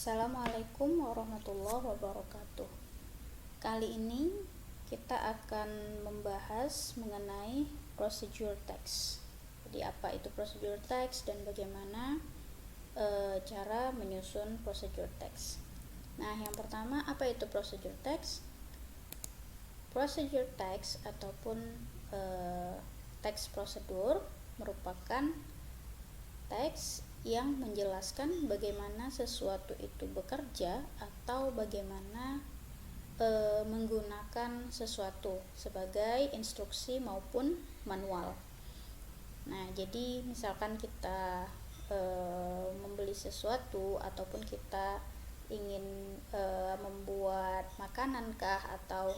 Assalamualaikum warahmatullahi wabarakatuh. Kali ini kita akan membahas mengenai procedure text. Jadi apa itu procedure text dan bagaimana cara menyusun procedure text. Nah, yang pertama, apa itu procedure text? Procedure text ataupun teks prosedur merupakan teks yang menjelaskan bagaimana sesuatu itu bekerja atau bagaimana menggunakan sesuatu sebagai instruksi maupun manual. Nah, jadi misalkan kita membeli sesuatu ataupun kita ingin membuat makanan kah atau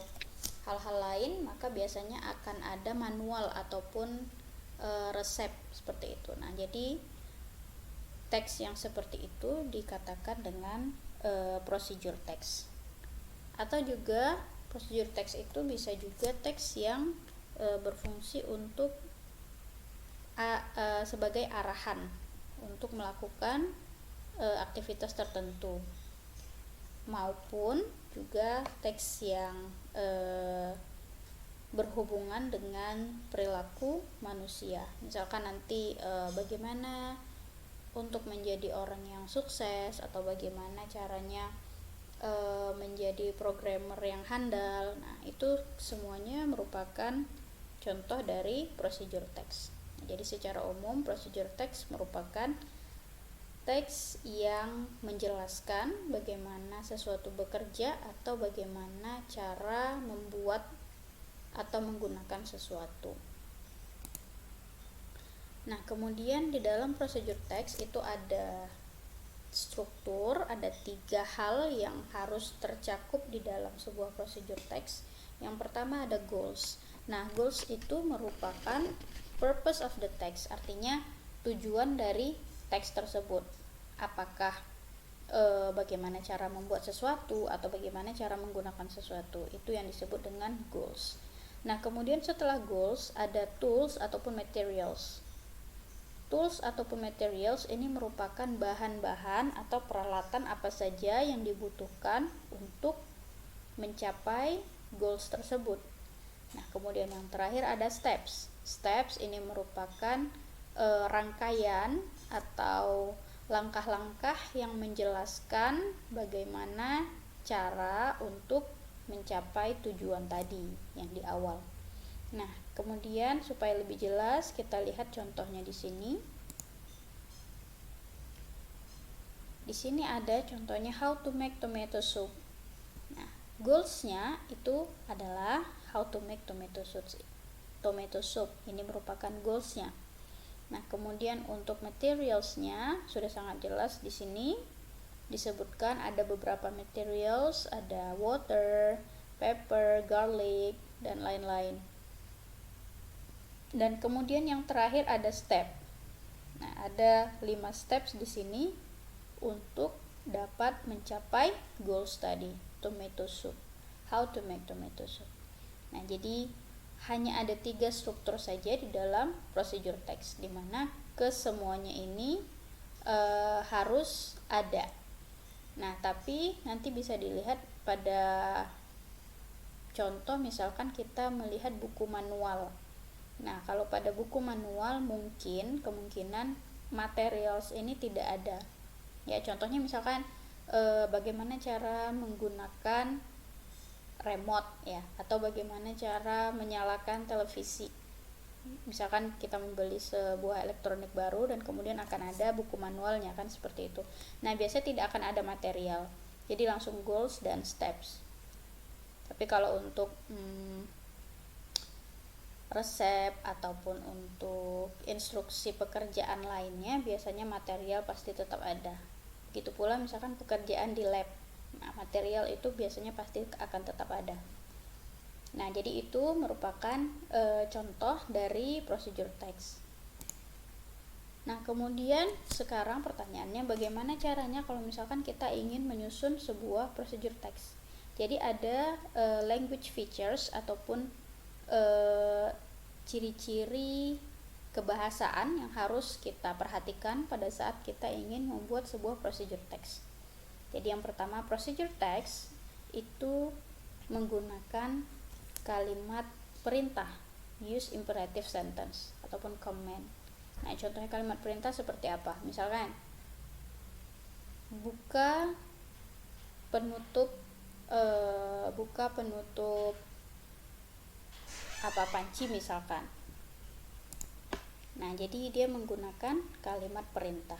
hal-hal lain, maka biasanya akan ada manual ataupun resep seperti itu. Nah, jadi teks yang seperti itu dikatakan dengan procedure text. Atau juga procedure text itu bisa juga teks yang berfungsi untuk sebagai arahan untuk melakukan aktivitas tertentu, maupun juga teks yang berhubungan dengan perilaku manusia. Misalkan nanti bagaimana untuk menjadi orang yang sukses, atau bagaimana caranya menjadi programmer yang handal. Nah, itu semuanya merupakan contoh dari procedure text. Jadi secara umum procedure text merupakan teks yang menjelaskan bagaimana sesuatu bekerja atau bagaimana cara membuat atau menggunakan sesuatu. Nah, kemudian di dalam procedure text itu ada struktur, ada 3 hal yang harus tercakup di dalam sebuah procedure text. Yang pertama ada goals. Nah, goals itu merupakan purpose of the text, artinya tujuan dari teks tersebut. Apakah bagaimana cara membuat sesuatu atau bagaimana cara menggunakan sesuatu, itu yang disebut dengan goals. Nah, kemudian setelah goals ada tools ataupun materials. Tools ataupun materials ini merupakan bahan-bahan atau peralatan apa saja yang dibutuhkan untuk mencapai goals tersebut. Nah, kemudian yang terakhir ada steps. Steps ini merupakan rangkaian atau langkah-langkah yang menjelaskan bagaimana cara untuk mencapai tujuan tadi yang di awal. Nah, kemudian supaya lebih jelas kita lihat contohnya di sini. Di sini ada contohnya how to make tomato soup. Nah, goals-nya itu adalah how to make tomato soup. Tomato soup ini merupakan goals-nya. Nah, kemudian untuk materials-nya sudah sangat jelas di sini. Disebutkan ada beberapa materials, ada water, pepper, garlic, dan lain-lain. Dan kemudian yang terakhir ada step. Nah, ada 5 steps di sini untuk dapat mencapai goals tadi, tomato soup. How to make tomato soup. Nah, jadi hanya ada 3 struktur saja di dalam procedure text, di mana kesemuanya ini harus ada. Nah, tapi nanti bisa dilihat pada contoh, misalkan kita melihat buku manual. Nah, kalau pada buku manual mungkin kemungkinan materials ini tidak ada. Ya, contohnya misalkan bagaimana cara menggunakan remote ya, atau bagaimana cara menyalakan televisi. Misalkan kita membeli sebuah elektronik baru dan kemudian akan ada buku manualnya, kan seperti itu. Nah, biasanya tidak akan ada material. Jadi langsung goals dan steps. Tapi kalau untuk resep ataupun untuk instruksi pekerjaan lainnya, biasanya material pasti tetap ada. Begitu pula misalkan pekerjaan di lab. Nah, material itu biasanya pasti akan tetap ada. Nah, jadi itu merupakan contoh dari procedure text. Nah, kemudian sekarang pertanyaannya, bagaimana caranya kalau misalkan kita ingin menyusun sebuah procedure text. Jadi ada language features ataupun ciri-ciri kebahasaan yang harus kita perhatikan pada saat kita ingin membuat sebuah procedure text. Jadi yang pertama, procedure text itu menggunakan kalimat perintah, use imperative sentence ataupun command. Nah, contohnya kalimat perintah seperti apa? Misalkan buka penutup panci misalkan. Nah, jadi dia menggunakan kalimat perintah.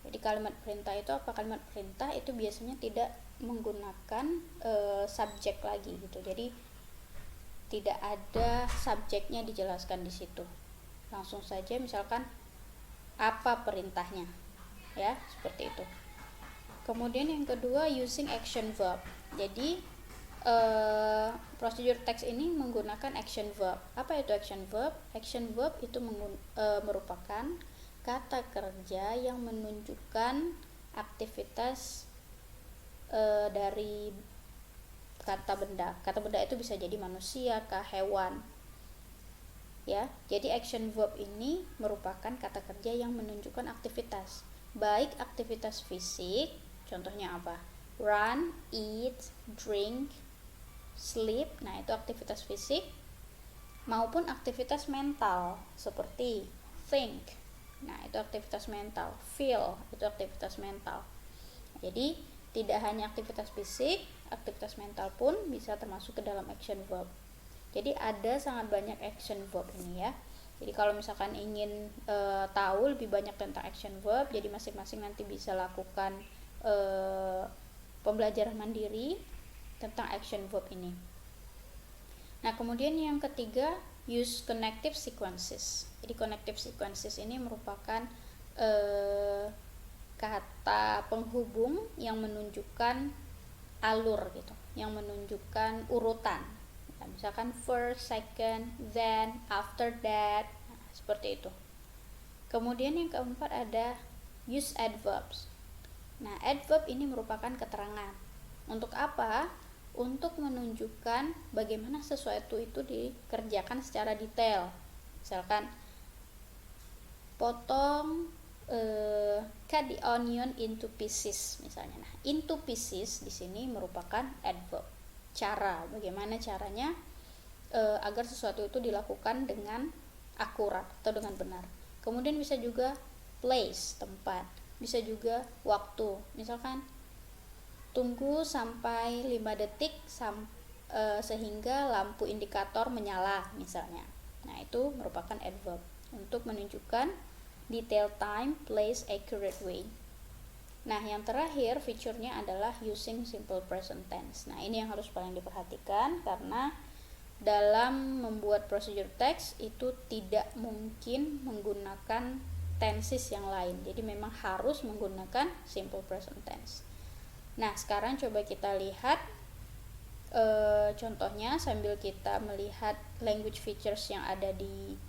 Jadi kalimat perintah itu apa? Kalimat perintah itu biasanya tidak menggunakan subjek lagi gitu. Jadi tidak ada subjeknya dijelaskan di situ. Langsung saja misalkan apa perintahnya. Ya, seperti itu. Kemudian yang kedua, using action verb. Jadi procedure text ini menggunakan action verb. Apa itu action verb? Action verb itu merupakan kata kerja yang menunjukkan aktivitas dari kata benda. Kata benda itu bisa jadi manusia, hewan. Ya, jadi action verb ini merupakan kata kerja yang menunjukkan aktivitas, baik aktivitas fisik, contohnya apa? Run, eat, drink, sleep. Nah, itu aktivitas fisik, maupun aktivitas mental seperti think. Nah, itu aktivitas mental. Feel, itu aktivitas mental. Jadi tidak hanya aktivitas fisik, aktivitas mental pun bisa termasuk ke dalam action verb. Jadi ada sangat banyak action verb ini ya. Jadi kalau misalkan ingin tahu lebih banyak tentang action verb, jadi masing-masing nanti bisa lakukan pembelajaran mandiri tentang action verb ini. Nah, kemudian yang ketiga, use connective sequences. Jadi connective sequences ini merupakan kata penghubung yang menunjukkan alur gitu, yang menunjukkan urutan. Nah, misalkan first, second, then, after that. Nah, seperti itu. Kemudian yang keempat ada use adverbs. Nah, adverb ini merupakan keterangan. Untuk apa? Untuk menunjukkan bagaimana sesuatu itu dikerjakan secara detail. Misalkan potong cut the onion into pieces misalnya. Nah, into pieces di sini merupakan adverb. Cara, bagaimana caranya agar sesuatu itu dilakukan dengan akurat atau dengan benar. Kemudian bisa juga place, tempat. Bisa juga waktu. Misalkan tunggu sampai 5 detik sehingga lampu indikator menyala misalnya. Nah, itu merupakan adverb untuk menunjukkan detail time, place, accurate way. Nah, yang terakhir fiturnya adalah using simple present tense. Nah, ini yang harus paling diperhatikan karena dalam membuat procedure text itu tidak mungkin menggunakan tenses yang lain. Jadi memang harus menggunakan simple present tense. Nah, sekarang coba kita lihat contohnya sambil kita melihat language features yang ada di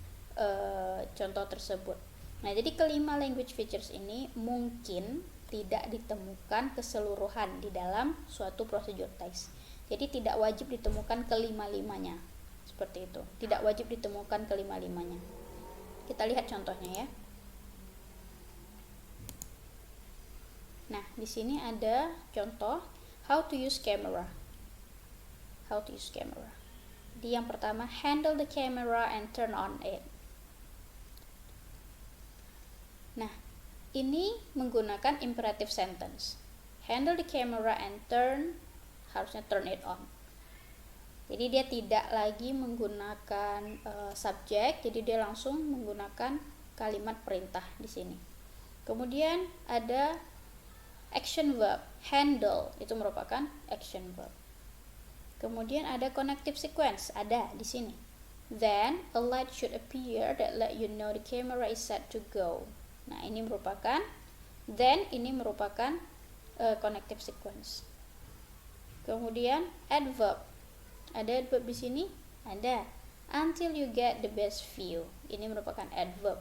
contoh tersebut. Nah, jadi kelima language features ini mungkin tidak ditemukan keseluruhan di dalam suatu procedure text. Jadi tidak wajib ditemukan kelima-limanya. Seperti itu. Tidak wajib ditemukan kelima-limanya. Kita lihat contohnya ya. Nah, di sini ada contoh how to use camera. How to use camera. Jadi yang pertama, handle the camera and turn on it. Nah, ini menggunakan imperative sentence. Handle the camera and harusnya turn it on. Jadi dia tidak lagi menggunakan subjek, jadi dia langsung menggunakan kalimat perintah di sini. Kemudian ada action verb, handle itu merupakan action verb. Kemudian ada connective sequence, ada di sini. Then a light should appear that let you know the camera is set to go. Nah, ini merupakan connective sequence. Kemudian adverb. Ada adverb di sini? Ada. Until you get the best view. Ini merupakan adverb.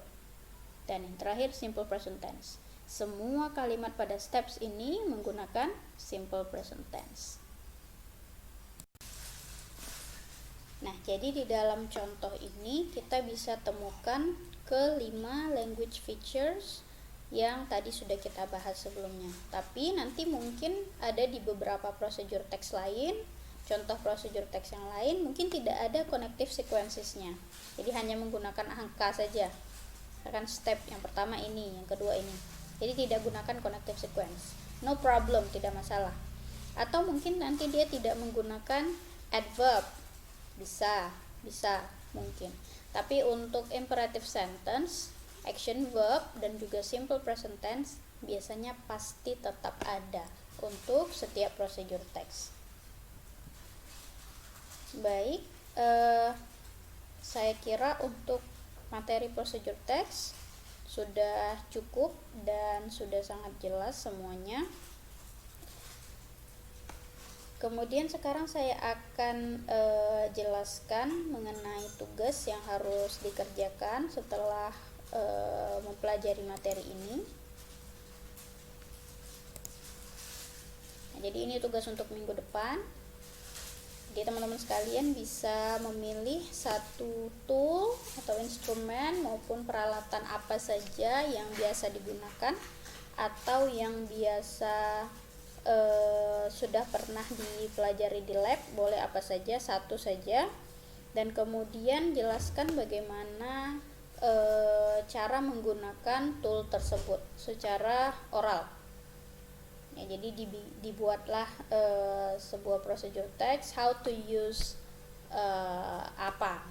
Dan yang terakhir simple present tense. Semua kalimat pada steps ini menggunakan simple present tense. Nah, jadi di dalam contoh ini kita bisa temukan ke 5 language features yang tadi sudah kita bahas sebelumnya. Tapi nanti mungkin ada di beberapa prosedur teks lain, contoh prosedur teks yang lain mungkin tidak ada connective sequencesnya. Jadi hanya menggunakan angka saja. Akan step yang pertama ini, yang kedua ini. Jadi tidak gunakan connective sequence. No problem, tidak masalah. Atau mungkin nanti dia tidak menggunakan adverb. Bisa mungkin. Tapi untuk imperative sentence, action verb dan juga simple present tense biasanya pasti tetap ada untuk setiap prosedur teks. Baik, saya kira untuk materi prosedur teks sudah cukup dan sudah sangat jelas semuanya. Kemudian sekarang saya akan jelaskan mengenai tugas yang harus dikerjakan setelah mempelajari materi ini. Nah, jadi ini tugas untuk minggu depan. Jadi teman-teman sekalian bisa memilih satu tool atau instrumen maupun peralatan apa saja yang biasa digunakan atau yang biasa sudah pernah dipelajari di lab, boleh apa saja, satu saja, dan kemudian jelaskan bagaimana cara menggunakan tool tersebut secara oral. Ya, jadi dibuatlah sebuah prosedur teks, how to use apa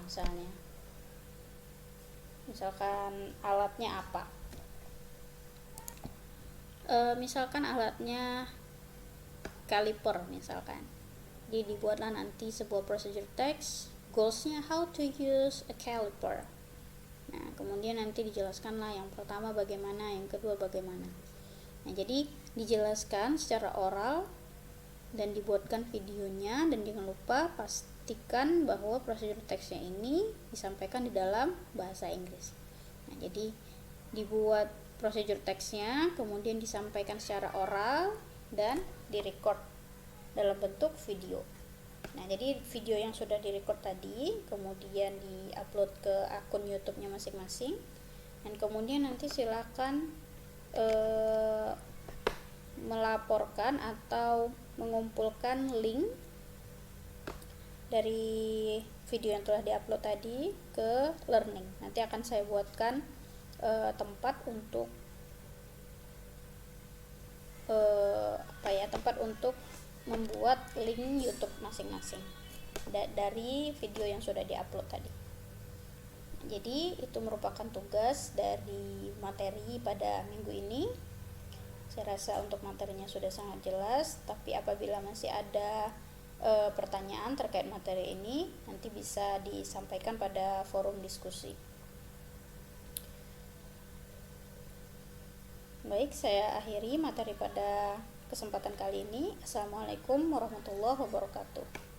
misalkan alatnya apa, misalkan alatnya caliper misalkan. Jadi dibuatlah nanti sebuah prosedur teks, goalsnya how to use a caliper. Nah, kemudian nanti dijelaskanlah yang pertama bagaimana, yang kedua bagaimana. Nah, jadi dijelaskan secara oral dan dibuatkan videonya, dan jangan lupa pastikan bahwa prosedur teksnya ini disampaikan di dalam bahasa Inggris. Nah, jadi dibuat prosedur teksnya, kemudian disampaikan secara oral dan direcord dalam bentuk video. Nah, jadi video yang sudah direcord tadi kemudian diupload ke akun YouTube-nya masing-masing, dan kemudian nanti silakan melaporkan atau mengumpulkan link dari video yang telah diupload tadi ke learning. Nanti akan saya buatkan tempat untuk tempat untuk membuat link YouTube masing-masing dari video yang sudah diupload tadi. Jadi itu merupakan tugas dari materi pada minggu ini. Saya rasa untuk materinya sudah sangat jelas, tapi apabila masih ada pertanyaan terkait materi ini, nanti bisa disampaikan pada forum diskusi. Baik, saya akhiri materi pada kesempatan kali ini. Assalamualaikum warahmatullahi wabarakatuh.